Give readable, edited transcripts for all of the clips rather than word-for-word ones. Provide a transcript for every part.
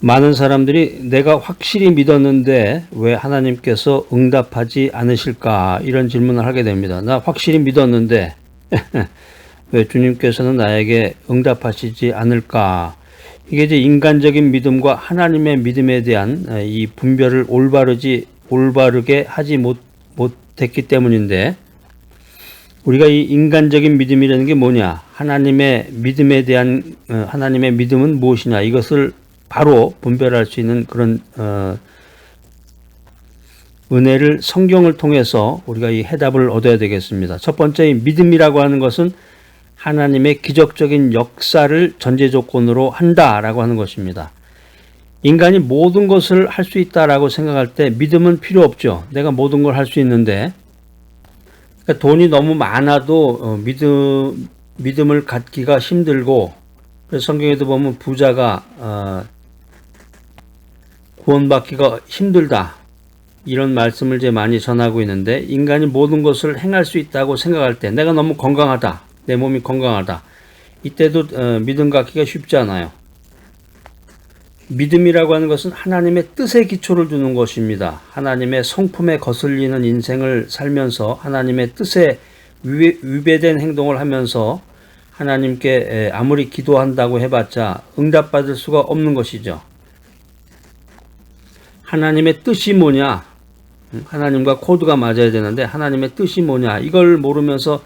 많은 사람들이 내가 확실히 믿었는데 왜 하나님께서 응답하지 않으실까 이런 질문을 하게 됩니다. 나 확실히 믿었는데 왜 주님께서는 나에게 응답하시지 않을까? 이게 이제 인간적인 믿음과 하나님의 믿음에 대한 이 분별을 올바르게 하지 못했기 때문인데, 우리가 이 인간적인 믿음이라는 게 뭐냐? 하나님의 믿음에 대한 하나님의 믿음은 무엇이냐? 이것을 바로 분별할 수 있는 그런 은혜를 성경을 통해서 우리가 이 해답을 얻어야 되겠습니다. 첫 번째, 믿음이라고 하는 것은 하나님의 기적적인 역사를 전제 조건으로 한다라고 하는 것입니다. 인간이 모든 것을 할 수 있다라고 생각할 때 믿음은 필요 없죠. 내가 모든 걸 할 수 있는데, 그러니까 돈이 너무 많아도 믿음을 갖기가 힘들고, 그래서 성경에도 보면 부자가 구원받기가 힘들다 이런 말씀을 이제 많이 전하고 있는데, 인간이 모든 것을 행할 수 있다고 생각할 때, 내가 너무 건강하다, 내 몸이 건강하다, 이때도 믿음 갖기가 쉽지 않아요. 믿음이라고 하는 것은 하나님의 뜻에 기초를 두는 것입니다. 하나님의 성품에 거슬리는 인생을 살면서 하나님의 뜻에 위배된 행동을 하면서 하나님께 아무리 기도한다고 해봤자 응답받을 수가 없는 것이죠. 하나님의 뜻이 뭐냐? 하나님과 코드가 맞아야 되는데 하나님의 뜻이 뭐냐? 이걸 모르면서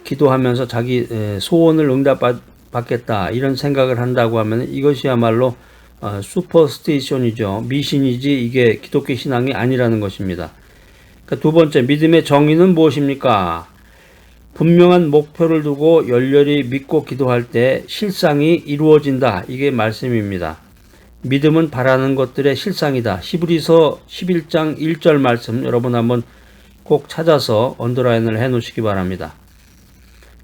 기도하면서 자기 소원을 응답받겠다 이런 생각을 한다고 하면 이것이야말로 슈퍼스티션이죠. 미신이지 이게 기독교 신앙이 아니라는 것입니다. 그러니까 두 번째, 믿음의 정의는 무엇입니까? 분명한 목표를 두고 열렬히 믿고 기도할 때 실상이 이루어진다. 이게 말씀입니다. 믿음은 바라는 것들의 실상이다. 히브리서 11장 1절 말씀 여러분 한번 꼭 찾아서 언더라인을 해 놓으시기 바랍니다.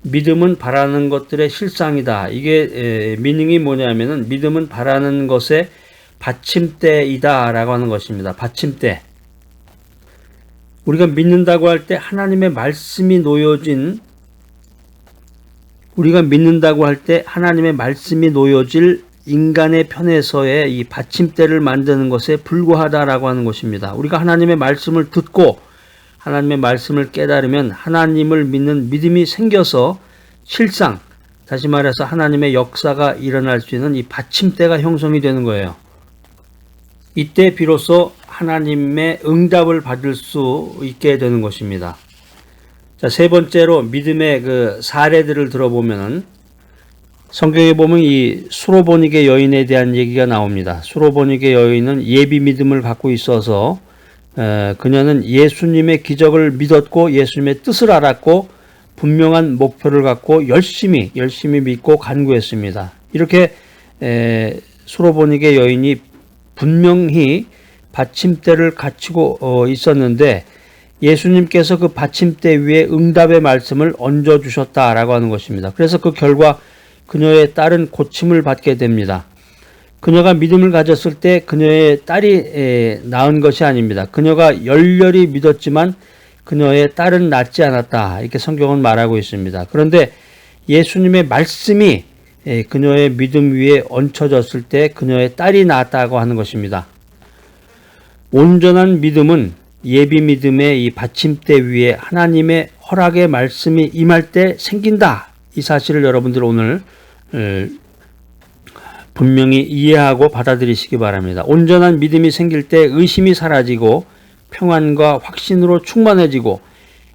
믿음은 바라는 것들의 실상이다. 이게 미닝이 뭐냐면은 믿음은 바라는 것의 받침대이다 라고 하는 것입니다. 받침대. 우리가 믿는다고 할 때 하나님의 말씀이 놓여진 인간의 편에서의 이 받침대를 만드는 것에 불과하다라고 하는 것입니다. 우리가 하나님의 말씀을 듣고 하나님의 말씀을 깨달으면 하나님을 믿는 믿음이 생겨서 실상, 다시 말해서 하나님의 역사가 일어날 수 있는 이 받침대가 형성이 되는 거예요. 이때 비로소 하나님의 응답을 받을 수 있게 되는 것입니다. 자, 세 번째로 믿음의 그 사례들을 들어보면은 성경에 보면 이 수로보니게 여인에 대한 얘기가 나옵니다. 수로보니게 여인은 예비 믿음을 갖고 있어서 그녀는 예수님의 기적을 믿었고 예수님의 뜻을 알았고 분명한 목표를 갖고 열심히 믿고 간구했습니다. 이렇게 수로보니게 여인이 분명히 받침대를 갖추고 있었는데 예수님께서 그 받침대 위에 응답의 말씀을 얹어주셨다라고 하는 것입니다. 그래서 그 결과 그녀의 딸은 고침을 받게 됩니다. 그녀가 믿음을 가졌을 때 그녀의 딸이 낳은 것이 아닙니다. 그녀가 열렬히 믿었지만 그녀의 딸은 낳지 않았다. 이렇게 성경은 말하고 있습니다. 그런데 예수님의 말씀이 그녀의 믿음 위에 얹혀졌을 때 그녀의 딸이 낳았다고 하는 것입니다. 온전한 믿음은 예비 믿음의 이 받침대 위에 하나님의 허락의 말씀이 임할 때 생긴다. 이 사실을 여러분들 오늘 분명히 이해하고 받아들이시기 바랍니다. 온전한 믿음이 생길 때 의심이 사라지고 평안과 확신으로 충만해지고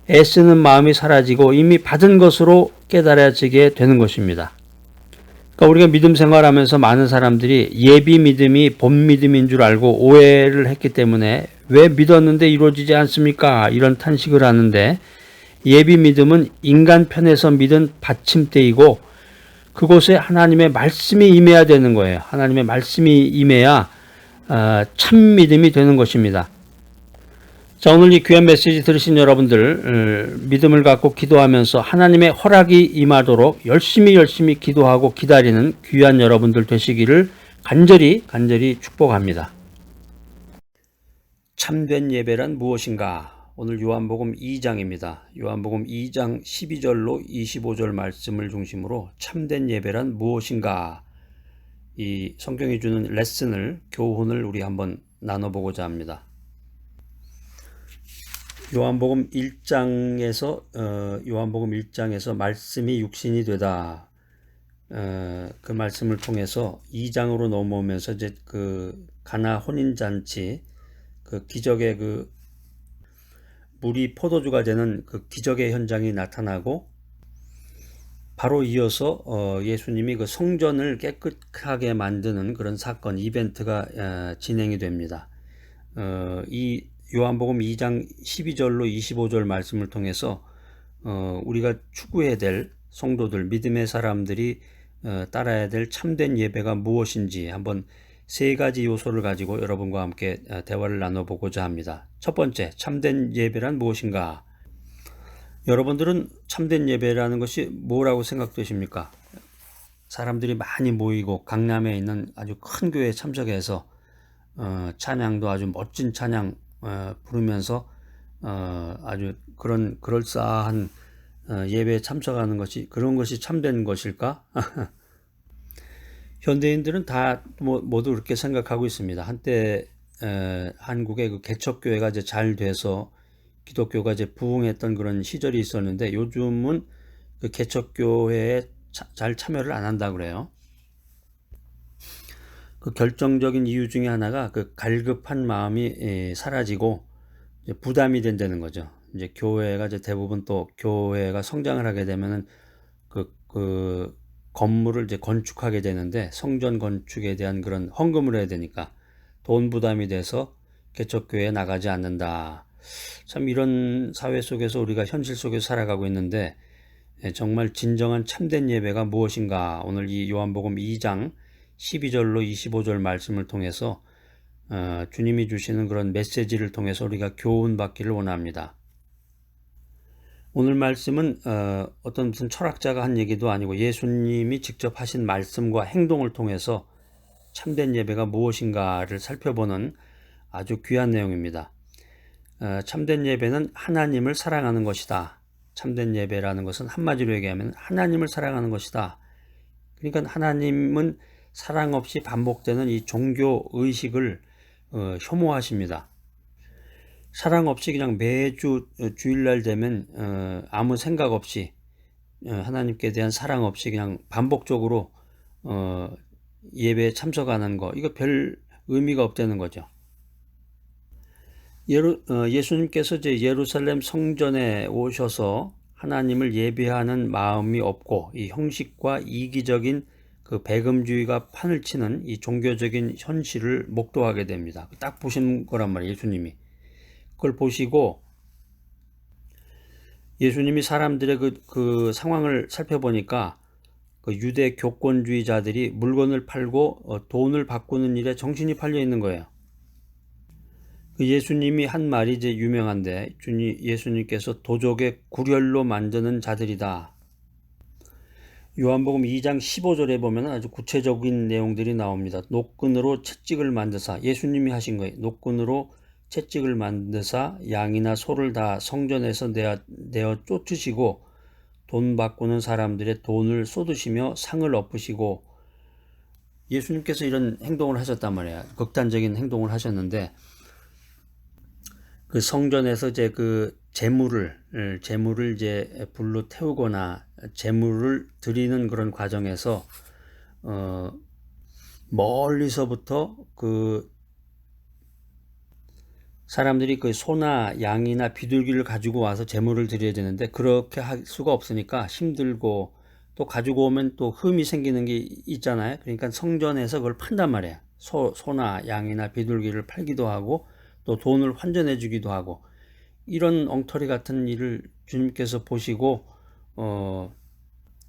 애쓰는 마음이 사라지고 이미 받은 것으로 깨달아지게 되는 것입니다. 그러니까 우리가 믿음 생활하면서 많은 사람들이 예비 믿음이 본 믿음인 줄 알고 오해를 했기 때문에 왜 믿었는데 이루어지지 않습니까? 이런 탄식을 하는데, 예비 믿음은 인간 편에서 믿은 받침대이고 그곳에 하나님의 말씀이 임해야 되는 거예요. 하나님의 말씀이 임해야 참 믿음이 되는 것입니다. 자, 오늘 이 귀한 메시지 들으신 여러분들 믿음을 갖고 기도하면서 하나님의 허락이 임하도록 열심히 기도하고 기다리는 귀한 여러분들 되시기를 간절히 축복합니다. 참된 예배란 무엇인가? 오늘 요한복음 2장입니다. 요한복음 2장 12절로 25절 말씀을 중심으로 참된 예배란 무엇인가? 이 성경이 주는 레슨을, 교훈을 우리 한번 나눠보고자 합니다. 요한복음 1장에서 말씀이 육신이 되다. 그 말씀을 통해서 2장으로 넘어오면서 이제 그 가나 혼인잔치, 그 기적의 그 물이 포도주가 되는 그 기적의 현장이 나타나고, 바로 이어서 예수님이 그 성전을 깨끗하게 만드는 그런 사건, 이벤트가 진행이 됩니다. 이 요한복음 2장 12절로 25절 말씀을 통해서 우리가 추구해야 될 성도들, 믿음의 사람들이 따라야 될 참된 예배가 무엇인지 한번 세 가지 요소를 가지고 여러분과 함께 대화를 나눠보고자 합니다. 첫 번째, 참된 예배란 무엇인가? 여러분들은 참된 예배라는 것이 뭐라고 생각되십니까? 사람들이 많이 모이고 강남에 있는 아주 큰 교회에 참석해서 찬양도 아주 멋진 찬양 부르면서 아주 그런 그럴싸한 예배에 참석하는 것이, 그런 것이 참된 것일까? 현대인들은 다 모두 그렇게 생각하고 있습니다. 한때 한국의 그 개척교회가 이제 잘 돼서 기독교가 이제 부흥했던 그런 시절이 있었는데, 요즘은 그 개척교회에 잘 참여를 안 한다 그래요. 그 결정적인 이유 중에 하나가 그 갈급한 마음이 사라지고 이제 부담이 된다는 거죠. 이제 교회가 이제 대부분, 또 교회가 성장을 하게 되면은 그 건물을 이제 건축하게 되는데, 성전 건축에 대한 그런 헌금을 해야 되니까 돈 부담이 돼서 개척교회에 나가지 않는다. 참, 이런 사회 속에서 우리가 현실 속에서 살아가고 있는데, 정말 진정한 참된 예배가 무엇인가? 오늘 이 요한복음 2장 12절로 25절 말씀을 통해서 주님이 주시는 그런 메시지를 통해서 우리가 교훈 받기를 원합니다. 오늘 말씀은 어떤 무슨 철학자가 한 얘기도 아니고 예수님이 직접 하신 말씀과 행동을 통해서 참된 예배가 무엇인가를 살펴보는 아주 귀한 내용입니다. 참된 예배는 하나님을 사랑하는 것이다. 참된 예배라는 것은 한마디로 얘기하면 하나님을 사랑하는 것이다. 그러니까 하나님은 사랑 없이 반복되는 이 종교 의식을 혐오하십니다. 사랑 없이 그냥 매주 주일날 되면 아무 생각 없이, 하나님께 대한 사랑 없이 그냥 반복적으로 예배에 참석하는 거, 이거 별 의미가 없다는 거죠. 예수님께서 이제 예루살렘 성전에 오셔서 하나님을 예배하는 마음이 없고, 이 형식과 이기적인 그 배금주의가 판을 치는 이 종교적인 현실을 목도하게 됩니다. 딱 보신 거란 말이에요, 예수님이. 그걸 보시고 예수님이 사람들의 그 상황을 살펴보니까 그 유대 교권주의자들이 물건을 팔고 돈을 바꾸는 일에 정신이 팔려 있는 거예요. 그 예수님이 한 말이 이제 유명한데, 예수님께서 도적의 구렬로 만드는 자들이다. 요한복음 2장 15절에 보면 아주 구체적인 내용들이 나옵니다. 노끈으로 채찍을 만드사, 예수님이 하신 거예요. 노끈으로 채찍을 만드사 양이나 소를 다 성전에서 내어 쫓으시고 돈 바꾸는 사람들의 돈을 쏟으시며 상을 엎으시고, 예수님께서 이런 행동을 하셨단 말이에요. 극단적인 행동을 하셨는데, 그 성전에서 이제 그 재물을 이제 불로 태우거나 재물을 드리는 그런 과정에서 멀리서부터 그 사람들이 그 소나 양이나 비둘기를 가지고 와서 재물을 드려야 되는데, 그렇게 할 수가 없으니까 힘들고, 또 가지고 오면 또 흠이 생기는 게 있잖아요. 그러니까 성전에서 그걸 판단 말이에요. 소나 양이나 비둘기를 팔기도 하고 또 돈을 환전해 주기도 하고, 이런 엉터리 같은 일을 주님께서 보시고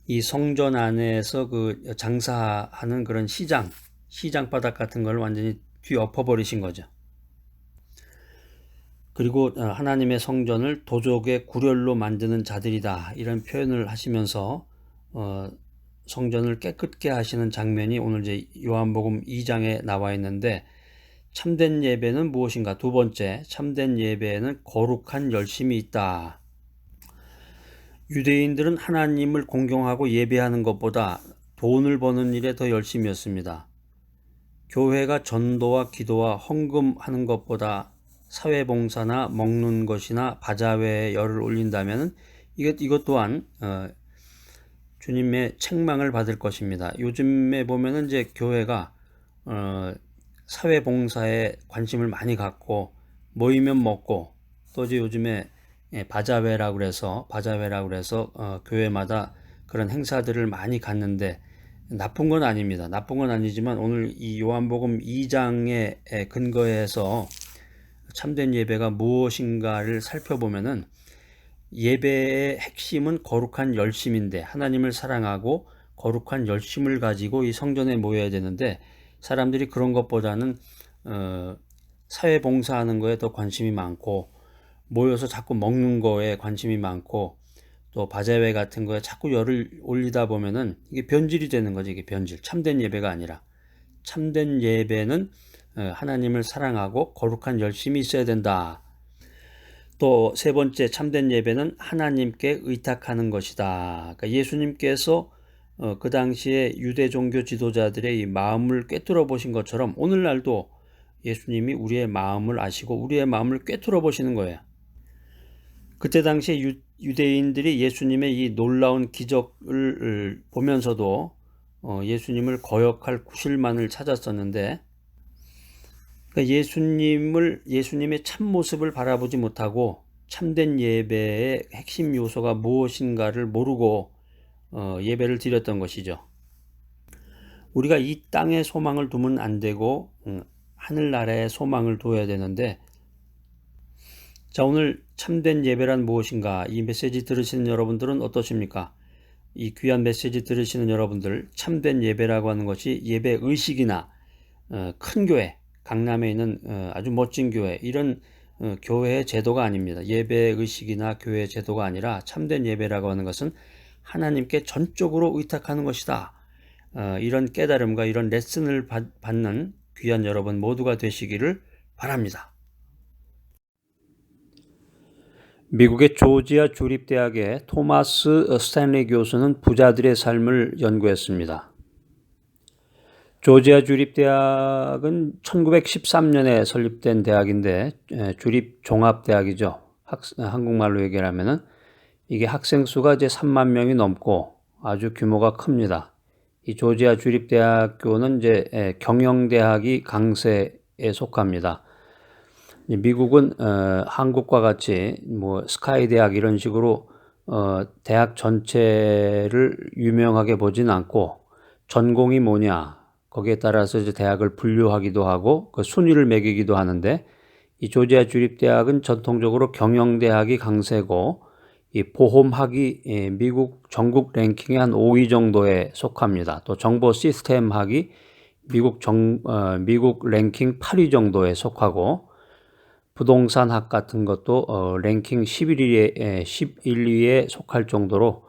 이 성전 안에서 그 장사하는 그런 시장 바닥 같은 걸 완전히 뒤엎어 버리신 거죠. 그리고 하나님의 성전을 도적의 구렬로 만드는 자들이다, 이런 표현을 하시면서 성전을 깨끗게 하시는 장면이 오늘 이제 요한복음 2장에 나와 있는데, 참된 예배는 무엇인가? 두 번째, 참된 예배에는 거룩한 열심이 있다. 유대인들은 하나님을 공경하고 예배하는 것보다 돈을 버는 일에 더 열심이었습니다. 교회가 전도와 기도와 헌금하는 것보다 사회봉사나 먹는 것이나 바자회에 열을 올린다면 이것 또한 주님의 책망을 받을 것입니다. 요즘에 보면은 이제 교회가 사회봉사에 관심을 많이 갖고 모이면 먹고 또 이제 요즘에 바자회라고 그래서 교회마다 그런 행사들을 많이 갖는데 나쁜 건 아닙니다. 나쁜 건 아니지만 오늘 이 요한복음 2장에 근거해서 참된 예배가 무엇인가를 살펴보면은 예배의 핵심은 거룩한 열심인데 하나님을 사랑하고 거룩한 열심을 가지고 이 성전에 모여야 되는데 사람들이 그런 것보다는 사회 봉사하는 거에 더 관심이 많고 모여서 자꾸 먹는 거에 관심이 많고 또 바자회 같은 거에 자꾸 열을 올리다 보면은 이게 변질이 되는 거지. 이게 변질. 참된 예배가 아니라 참된 예배는 하나님을 사랑하고 거룩한 열심이 있어야 된다. 또 세 번째 참된 예배는 하나님께 의탁하는 것이다. 그러니까 예수님께서 그 당시에 유대 종교 지도자들의 이 마음을 꿰뚫어 보신 것처럼 오늘날도 예수님이 우리의 마음을 아시고 우리의 마음을 꿰뚫어 보시는 거예요. 그때 당시에 유대인들이 예수님의 이 놀라운 기적을 보면서도 예수님을 거역할 구실만을 찾았었는데 그러니까 예수님의 참모습을 바라보지 못하고 참된 예배의 핵심 요소가 무엇인가를 모르고 예배를 드렸던 것이죠. 우리가 이 땅에 소망을 두면 안 되고 하늘나라에 소망을 둬야 되는데 자, 오늘 참된 예배란 무엇인가? 이 메시지 들으시는 여러분들은 어떠십니까? 이 귀한 메시지 들으시는 여러분들 참된 예배라고 하는 것이 예배 의식이나 큰 교회 강남에 있는 아주 멋진 교회 이런 교회의 제도가 아닙니다. 예배 의식이나 교회 제도가 아니라 참된 예배라고 하는 것은 하나님께 전적으로 의탁하는 것이다. 이런 깨달음과 이런 레슨을 받는 귀한 여러분 모두가 되시기를 바랍니다. 미국의 조지아 주립대학의 토마스 스탠리 교수는 부자들의 삶을 연구했습니다. 조지아 주립대학은 1913년에 설립된 대학인데 주립종합대학이죠. 한국말로 얘기하면은 이게 학생 수가 이제 3만 명이 넘고 아주 규모가 큽니다. 이 조지아 주립대학교는 이제 경영대학이 강세에 속합니다. 미국은 한국과 같이 뭐 스카이 대학 이런 식으로 대학 전체를 유명하게 보진 않고 전공이 뭐냐 거기에 따라서 이제 대학을 분류하기도 하고 그 순위를 매기기도 하는데 이 조지아 주립대학은 전통적으로 경영대학이 강세고 이 보험학이 미국 전국 랭킹의 한 5위 정도에 속합니다. 또 정보 시스템학이 미국 랭킹 8위 정도에 속하고 부동산학 같은 것도 랭킹 11위에 속할 정도로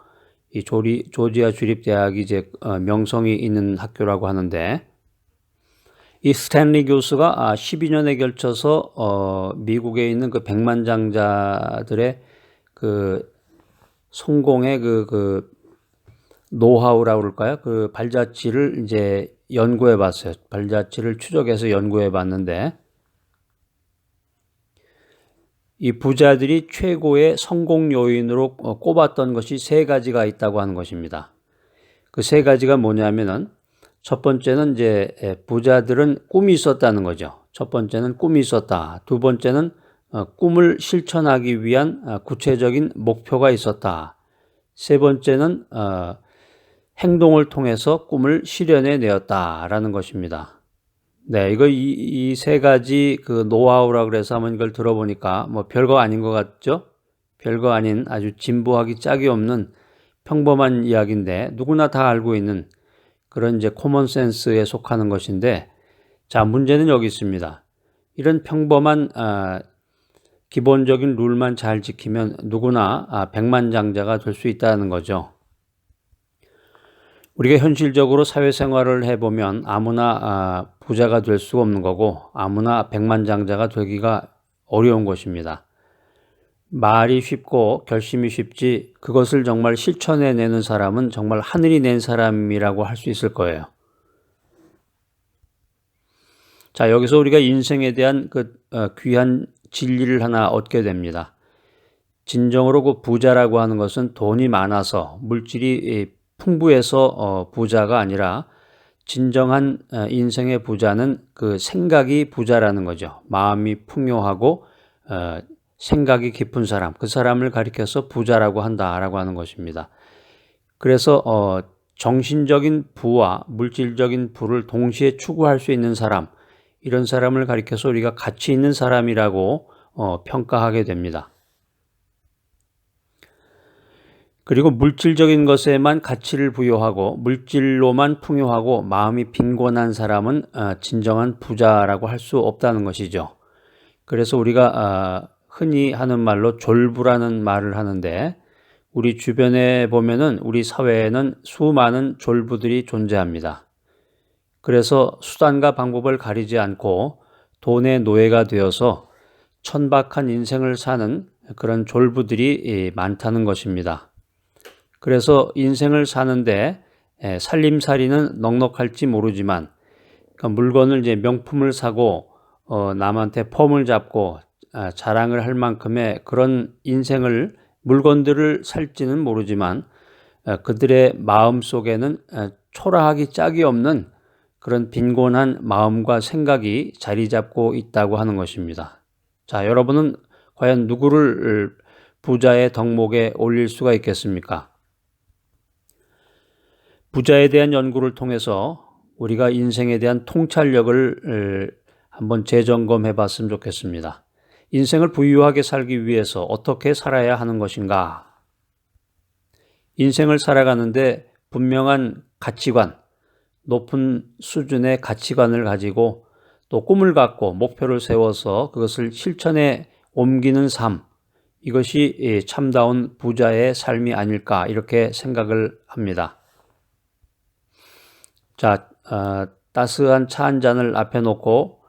이 조지아 주립대학이 이제 명성이 있는 학교라고 하는데 이 스탠리 교수가 12년에 걸쳐서 미국에 있는 그 백만장자들의 그 성공의 그 노하우라고 그럴까요? 그 발자취를 이제 연구해 봤어요. 발자취를 추적해서 연구해 봤는데 이 부자들이 최고의 성공 요인으로 꼽았던 것이 세 가지가 있다고 하는 것입니다. 그 세 가지가 뭐냐면은 첫 번째는 이제 부자들은 꿈이 있었다는 거죠. 첫 번째는 꿈이 있었다. 두 번째는 꿈을 실천하기 위한 구체적인 목표가 있었다. 세 번째는 행동을 통해서 꿈을 실현해 내었다라는 것입니다. 네, 이거 이 세 가지 그 노하우라고 그래서 한번 이걸 들어보니까 뭐 별거 아닌 것 같죠? 별거 아닌 아주 진부하기 짝이 없는 평범한 이야기인데 누구나 다 알고 있는 그런 이제 코먼 센스에 속하는 것인데 자, 문제는 여기 있습니다. 이런 평범한 기본적인 룰만 잘 지키면 누구나 백만장자가 될 수 있다는 거죠. 우리가 현실적으로 사회생활을 해보면 아무나 부자가 될 수가 없는 거고 아무나 백만장자가 되기가 어려운 것입니다. 말이 쉽고 결심이 쉽지 그것을 정말 실천해내는 사람은 정말 하늘이 낸 사람이라고 할 수 있을 거예요. 자, 여기서 우리가 인생에 대한 귀한 진리를 하나 얻게 됩니다. 진정으로 그 부자라고 하는 것은 돈이 많아서 물질이 풍부해서 부자가 아니라 진정한 인생의 부자는 그 생각이 부자라는 거죠. 마음이 풍요하고 생각이 깊은 사람, 그 사람을 가리켜서 부자라고 한다라고 하는 것입니다. 그래서 정신적인 부와 물질적인 부를 동시에 추구할 수 있는 사람, 이런 사람을 가리켜서 우리가 가치 있는 사람이라고 평가하게 됩니다. 그리고 물질적인 것에만 가치를 부여하고 물질로만 풍요하고 마음이 빈곤한 사람은 진정한 부자라고 할 수 없다는 것이죠. 그래서 우리가 흔히 하는 말로 졸부라는 말을 하는데, 우리 주변에 보면은 우리 사회에는 수많은 졸부들이 존재합니다. 그래서 수단과 방법을 가리지 않고 돈의 노예가 되어서 천박한 인생을 사는 그런 졸부들이 많다는 것입니다. 그래서 인생을 사는데 살림살이는 넉넉할지 모르지만, 그러니까 물건을 이제 명품을 사고 남한테 폼을 잡고 자랑을 할 만큼의 그런 인생을 물건들을 살지는 모르지만 그들의 마음 속에는 초라하기 짝이 없는 그런 빈곤한 마음과 생각이 자리 잡고 있다고 하는 것입니다. 자, 여러분은 과연 누구를 부자의 덕목에 올릴 수가 있겠습니까? 부자에 대한 연구를 통해서 우리가 인생에 대한 통찰력을 한번 재점검해 봤으면 좋겠습니다. 인생을 부유하게 살기 위해서 어떻게 살아야 하는 것인가? 인생을 살아가는데 분명한 가치관, 높은 수준의 가치관을 가지고 또 꿈을 갖고 목표를 세워서 그것을 실천에 옮기는 삶, 이것이 참다운 부자의 삶이 아닐까 이렇게 생각을 합니다. 자, 따스한 차 한 잔을 앞에 놓고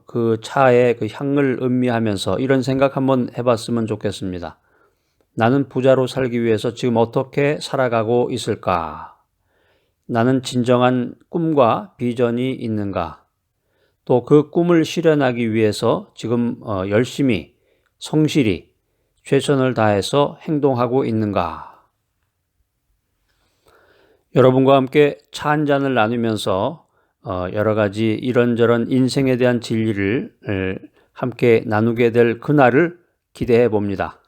그 차의 그 향을 음미하면서 이런 생각 한번 해봤으면 좋겠습니다. 나는 부자로 살기 위해서 지금 어떻게 살아가고 있을까? 나는 진정한 꿈과 비전이 있는가? 또 그 꿈을 실현하기 위해서 지금 열심히, 성실히 최선을 다해서 행동하고 있는가? 여러분과 함께 차 한 잔을 나누면서 여러 가지 이런저런 인생에 대한 진리를 함께 나누게 될 그날을 기대해 봅니다.